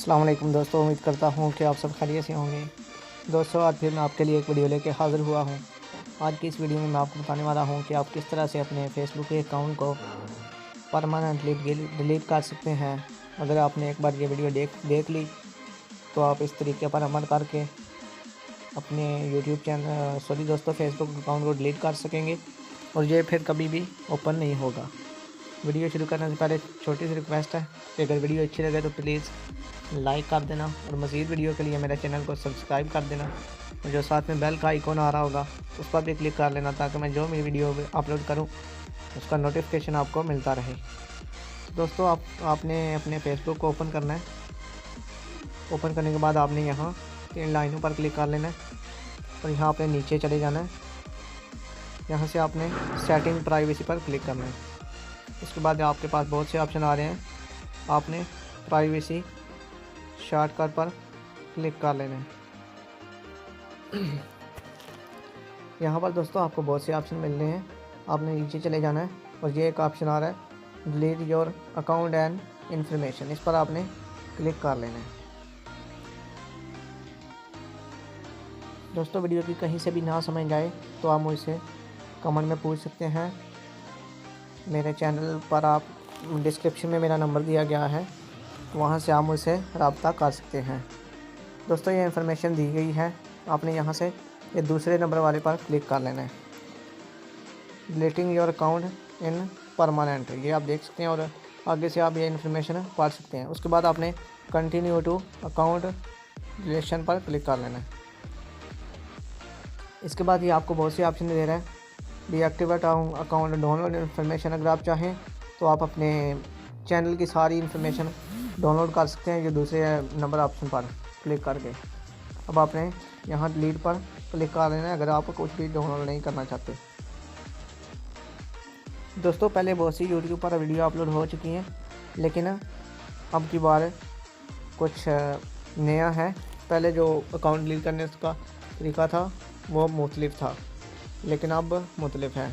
अस्सलाम वालेकुम दोस्तों, उम्मीद करता हूँ कि आप सब खैरियत से होंगे। दोस्तों, आज फिर मैं आपके लिए एक वीडियो लेके हाज़िर हुआ हूँ। आज की इस वीडियो में मैं आपको बताने वाला हूँ कि आप किस तरह से अपने फेसबुक के अकाउंट को परमानेंटली डिलीट कर सकते हैं। अगर आपने एक बार ये वीडियो देख ली तो आप इस तरीके पर अमल करके अपने यूट्यूब चैनल फेसबुक अकाउंट को डिलीट कर सकेंगे और ये फिर कभी भी ओपन नहीं होगा। वीडियो शुरू करने से पहले छोटी सी रिक्वेस्ट है कि अगर वीडियो अच्छी लगे तो प्लीज़ लाइक कर देना और मज़ीद वीडियो के लिए मेरे चैनल को सब्सक्राइब कर देना और जो साथ में बेल का आइकॉन आ रहा होगा उस पर भी क्लिक कर लेना ताकि मैं जो भी वीडियो अपलोड करूं उसका नोटिफिकेशन आपको मिलता रहे। तो दोस्तों, आपने अपने फेसबुक को ओपन करना है। ओपन करने के बाद आपने यहाँ 3 लाइनों पर क्लिक कर लेना है और यहाँ आपने नीचे चले जाना है। यहाँ से आपने सेटिंग प्राइवेसी पर क्लिक करना है। उसके बाद आपके पास बहुत से ऑप्शन आ रहे हैं। आपने प्राइवेसी शॉर्टकट पर क्लिक कर लेना है। यहाँ पर दोस्तों आपको बहुत से ऑप्शन मिल रहे हैं। आपने नीचे चले जाना है और ये एक ऑप्शन आ रहा है delete your account and information, इस पर आपने क्लिक कर लेना है। दोस्तों, वीडियो की कहीं से भी ना समझ आए तो आप मुझसे कमेंट में पूछ सकते हैं। मेरे चैनल पर आप डिस्क्रिप्शन में मेरा नंबर दिया गया है, वहाँ से आप मुझसे रब्ता कर सकते हैं। दोस्तों, ये इन्फॉर्मेशन दी गई है। आपने यहाँ से ये दूसरे नंबर वाले पर क्लिक कर लेना है। Deleting your account in permanent, ये आप देख सकते हैं और आगे से आप ये इन्फॉर्मेशन पढ़ सकते हैं। उसके बाद आपने कंटिन्यू टू अकाउंट डिलीशन पर क्लिक कर लेना है। इसके बाद ये आपको बहुत से ऑप्शन दे रहा है। डीएक्टिवेट अकाउंट डाउनलोड इन्फॉर्मेशन, अगर आप चाहें तो आप अपने चैनल की सारी इन्फॉर्मेशन डाउनलोड कर सकते हैं ये दूसरे नंबर ऑप्शन पर क्लिक करके। अब आपने यहाँ डिलीट पर क्लिक कर लेना है अगर आप कुछ भी डाउनलोड नहीं करना चाहते। दोस्तों, पहले बहुत सी यूट्यूब पर वीडियो अपलोड हो चुकी हैं, लेकिन अब की बार कुछ नया है। पहले जो अकाउंट डिलीट करने का तरीका था वो मुख्तलिफ था, लेकिन अब मुख्तलिफ है।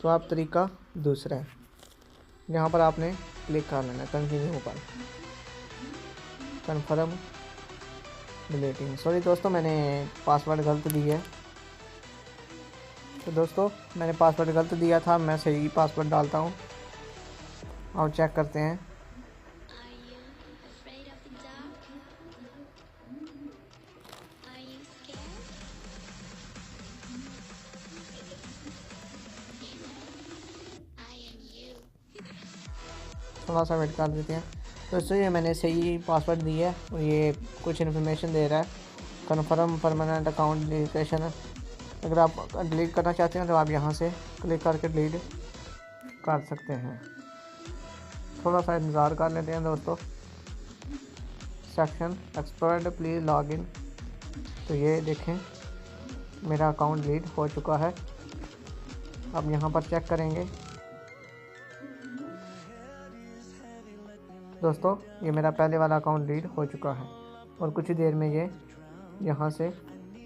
तो आप तरीका दूसरा है। यहाँ पर आपने क्लिक कर लेना है कंटिन्यू पर, कन्फर्म डिलीटिंग। सॉरी दोस्तों, मैंने पासवर्ड गलत दी है। तो दोस्तों, मैंने पासवर्ड गलत दिया था, मैं सही पासवर्ड डालता हूँ और चेक करते हैं। थोड़ा सा वेट कर देते हैं। दोस्तों, ये मैंने सही पासवर्ड दिया है और ये कुछ इन्फॉर्मेशन दे रहा है। कन्फर्म परमानेंट अकाउंट डिलीशन, अगर आप डिलीट करना चाहते हैं तो आप यहाँ से क्लिक करके डिलीट कर सकते हैं। थोड़ा सा इंतज़ार कर लेते हैं दोस्तों। Section expert please log in, तो ये देखें मेरा अकाउंट डिलीट हो चुका है। अब यहाँ पर चेक करेंगे। दोस्तों, ये मेरा पहले वाला अकाउंट डिलीट हो चुका है और कुछ ही देर में ये यहाँ से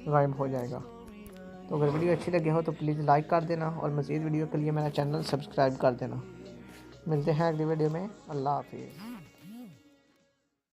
गायब हो जाएगा। तो अगर वीडियो अच्छी लगी हो तो प्लीज़ लाइक कर देना और मज़ीद वीडियो के लिए मेरा चैनल सब्सक्राइब कर देना। मिलते हैं अगली वीडियो में। अल्लाह हाफिज़।